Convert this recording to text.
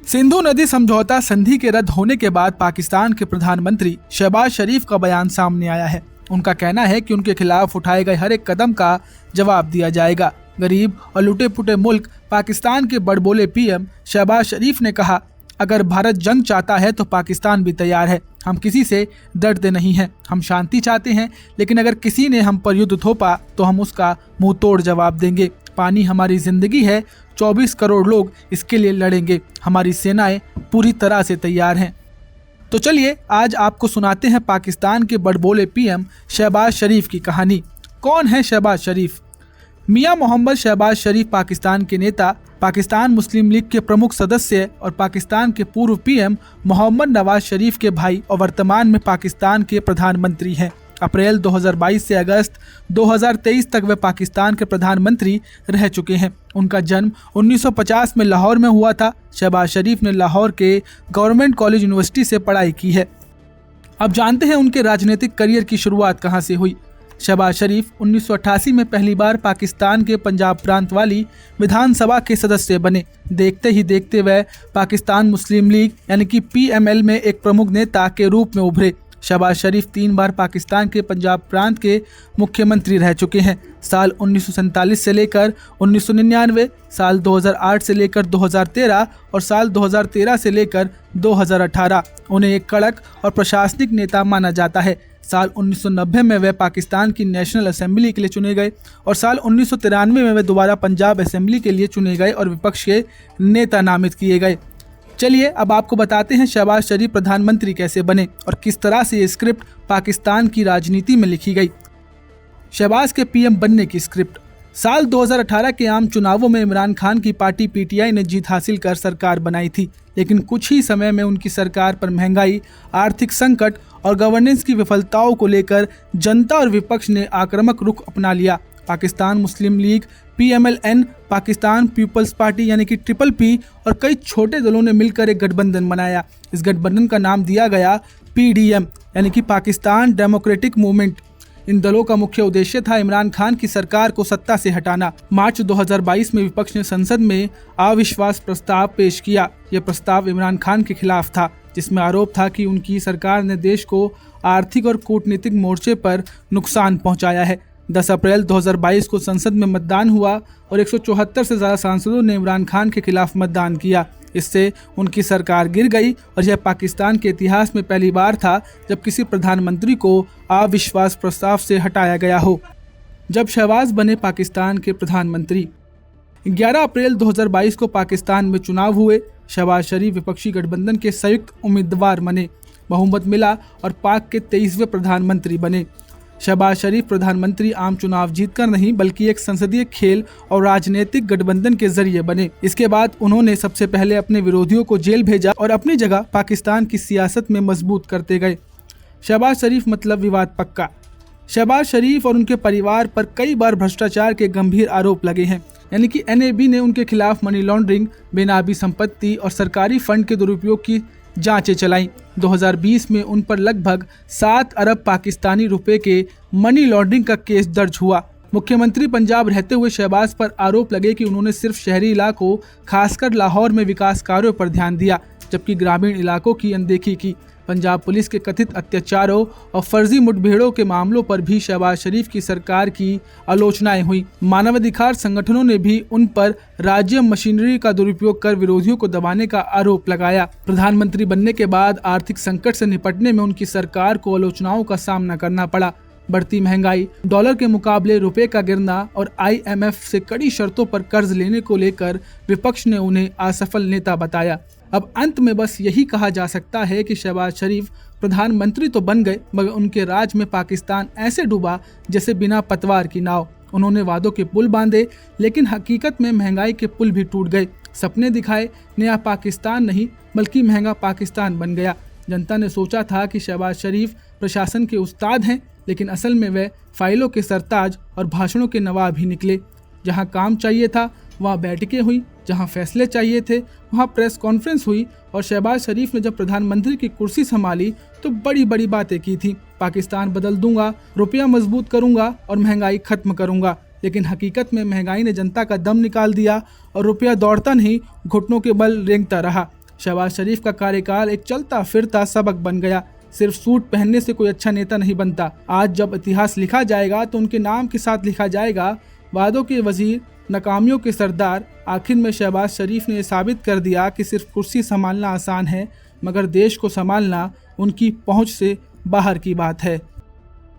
सिंधु नदी समझौता संधि के रद्द होने के बाद पाकिस्तान के प्रधानमंत्री शहबाज शरीफ का बयान सामने आया है। उनका कहना है कि उनके खिलाफ उठाए गए हर एक कदम का जवाब दिया जाएगा। गरीब और लुटे पुटे मुल्क पाकिस्तान के बड़बोले पीएम शहबाज शरीफ ने कहा, अगर भारत जंग चाहता है तो पाकिस्तान भी तैयार है। हम किसी से डरते नहीं हैं, हम शांति चाहते हैं, लेकिन अगर किसी ने हम पर युद्ध थोपा तो हम उसका मुंह तोड़ जवाब देंगे। पानी हमारी जिंदगी है, 24 करोड़ लोग इसके लिए लड़ेंगे। हमारी सेनाएं पूरी तरह से तैयार हैं। तो चलिए आज आपको सुनाते हैं पाकिस्तान के बड़बोले पीएम शहबाज शरीफ की कहानी। कौन है शहबाज शरीफ? मियां मोहम्मद शहबाज शरीफ पाकिस्तान के नेता, पाकिस्तान मुस्लिम लीग के प्रमुख सदस्य और पाकिस्तान के पूर्व पीएम मोहम्मद नवाज शरीफ के भाई और वर्तमान में पाकिस्तान के प्रधानमंत्री हैं। अप्रैल 2022 से अगस्त 2023 तक वे पाकिस्तान के प्रधानमंत्री रह चुके हैं। उनका जन्म 1950 में लाहौर में हुआ था। शहबाज शरीफ ने लाहौर के गवर्नमेंट कॉलेज यूनिवर्सिटी से पढ़ाई की है। अब जानते हैं उनके राजनीतिक करियर की शुरुआत कहां से हुई। शहबाज शरीफ 1988 में पहली बार पाकिस्तान के पंजाब प्रांत वाली विधानसभा के सदस्य बने। देखते ही देखते वह पाकिस्तान मुस्लिम लीग यानी कि PML में एक प्रमुख नेता के रूप में उभरे। शहबाज शरीफ 3 बार पाकिस्तान के पंजाब प्रांत के मुख्यमंत्री रह चुके हैं। साल 1947 से लेकर 1999, साल 2008 से लेकर 2013 और साल 2013 से लेकर 2018 उन्हें एक कड़क और प्रशासनिक नेता माना जाता है। साल 1990 में वे पाकिस्तान की नेशनल असेंबली के लिए चुने गए और साल 1993 में वे दोबारा पंजाब असेंबली के लिए चुने गए और विपक्ष के नेता नामित किए गए। चलिए अब आपको बताते हैं शहबाज शरीफ प्रधानमंत्री कैसे बने और किस तरह से ये स्क्रिप्ट पाकिस्तान की राजनीति में लिखी गई। शहबाज के पीएम बनने की स्क्रिप्ट। साल 2018 के आम चुनावों में इमरान खान की पार्टी PTI ने जीत हासिल कर सरकार बनाई थी, लेकिन कुछ ही समय में उनकी सरकार पर महंगाई, आर्थिक संकट और गवर्नेंस की विफलताओं को लेकर जनता और विपक्ष ने आक्रामक रुख अपना लिया। पाकिस्तान मुस्लिम लीग PMLN, पाकिस्तान पीपल्स पार्टी यानी कि PPP और कई छोटे दलों ने मिलकर एक गठबंधन बनाया। इस गठबंधन का नाम दिया गया PDM यानी कि पाकिस्तान डेमोक्रेटिक मूवमेंट। इन दलों का मुख्य उद्देश्य था इमरान खान की सरकार को सत्ता से हटाना। मार्च 2022 में विपक्ष ने संसद में अविश्वास प्रस्ताव पेश किया। यह प्रस्ताव इमरान खान के खिलाफ था, जिसमें आरोप था कि उनकी सरकार ने देश को आर्थिक और कूटनीतिक मोर्चे पर नुकसान पहुंचाया है। 10 अप्रैल 2022 को संसद में मतदान हुआ और 174 से ज़्यादा सांसदों ने इमरान खान के खिलाफ मतदान किया। इससे उनकी सरकार गिर गई और यह पाकिस्तान के इतिहास में पहली बार था जब किसी प्रधानमंत्री को अविश्वास प्रस्ताव से हटाया गया हो। जब शहबाज बने पाकिस्तान के प्रधानमंत्री। 11 अप्रैल 2022 को पाकिस्तान में चुनाव हुए। शहबाज शरीफ विपक्षी गठबंधन के संयुक्त उम्मीदवार बने। बहुमत मिला और पाक के 23वें प्रधानमंत्री बने। शहबाज शरीफ प्रधानमंत्री आम चुनाव जीतकर नहीं बल्कि एक संसदीय खेल और राजनीतिक गठबंधन के जरिए बने। इसके बाद उन्होंने सबसे पहले अपने विरोधियों को जेल भेजा और अपनी जगह पाकिस्तान की सियासत में मजबूत करते गए। शहबाज शरीफ मतलब विवाद पक्का। शहबाज शरीफ और उनके परिवार पर कई बार भ्रष्टाचार के गंभीर आरोप लगे हैं, यानी कि NAB ने उनके खिलाफ मनी लॉन्ड्रिंग, बेनामी संपत्ति और सरकारी फंड के दुरुपयोग की जांचें चलाईं। 2020 में उन पर लगभग 7 अरब पाकिस्तानी रुपए के मनी लॉन्ड्रिंग का केस दर्ज हुआ। मुख्यमंत्री पंजाब रहते हुए शहबाज पर आरोप लगे कि उन्होंने सिर्फ शहरी इलाकों, खासकर लाहौर में विकास कार्यों पर ध्यान दिया, जबकि ग्रामीण इलाकों की अनदेखी की। पंजाब पुलिस के कथित अत्याचारों और फर्जी मुठभेड़ों के मामलों पर भी शहबाज शरीफ की सरकार की आलोचनाएं हुई। मानवाधिकार संगठनों ने भी उन पर राज्य मशीनरी का दुरुपयोग कर विरोधियों को दबाने का आरोप लगाया। प्रधानमंत्री बनने के बाद आर्थिक संकट से निपटने में उनकी सरकार को आलोचनाओं का सामना करना पड़ा। बढ़ती महंगाई, डॉलर के मुकाबले रुपए का गिरना और IMF से कड़ी शर्तों पर कर्ज लेने को लेकर विपक्ष ने उन्हें असफल नेता बताया। अब अंत में बस यही कहा जा सकता है कि शहबाज शरीफ प्रधानमंत्री तो बन गए, मगर उनके राज में पाकिस्तान ऐसे डूबा जैसे बिना पतवार की नाव। उन्होंने वादों के पुल बांधे, लेकिन हकीकत में महंगाई के पुल भी टूट गए। सपने दिखाए, नया पाकिस्तान नहीं बल्कि महंगा पाकिस्तान बन गया। जनता ने सोचा था कि शहबाज शरीफ प्रशासन के उस्ताद हैं, लेकिन असल में वे फाइलों के सरताज और भाषणों के नवाब ही निकले। जहां काम चाहिए था वहाँ बैठकें हुई, जहां फैसले चाहिए थे वहाँ प्रेस कॉन्फ्रेंस हुई और शहबाज शरीफ ने जब प्रधानमंत्री की कुर्सी संभाली तो बड़ी बड़ी बातें की थी। पाकिस्तान बदल दूंगा, रुपया मजबूत करूंगा और महंगाई खत्म करूंगा। लेकिन हकीकत में महंगाई ने जनता का दम निकाल दिया और रुपया दौड़ता नहीं, घुटनों के बल रेंगता रहा। शहबाज शरीफ का कार्यकाल एक चलता फिरता सबक बन गया। सिर्फ सूट पहनने से कोई अच्छा नेता नहीं बनता। आज जब इतिहास लिखा जाएगा तो उनके नाम के साथ लिखा जाएगा वादों के वजीर, नाकामियों के सरदार। आखिर में शहबाज शरीफ ने साबित कर दिया कि सिर्फ कुर्सी संभालना आसान है, मगर देश को संभालना उनकी पहुंच से बाहर की बात है।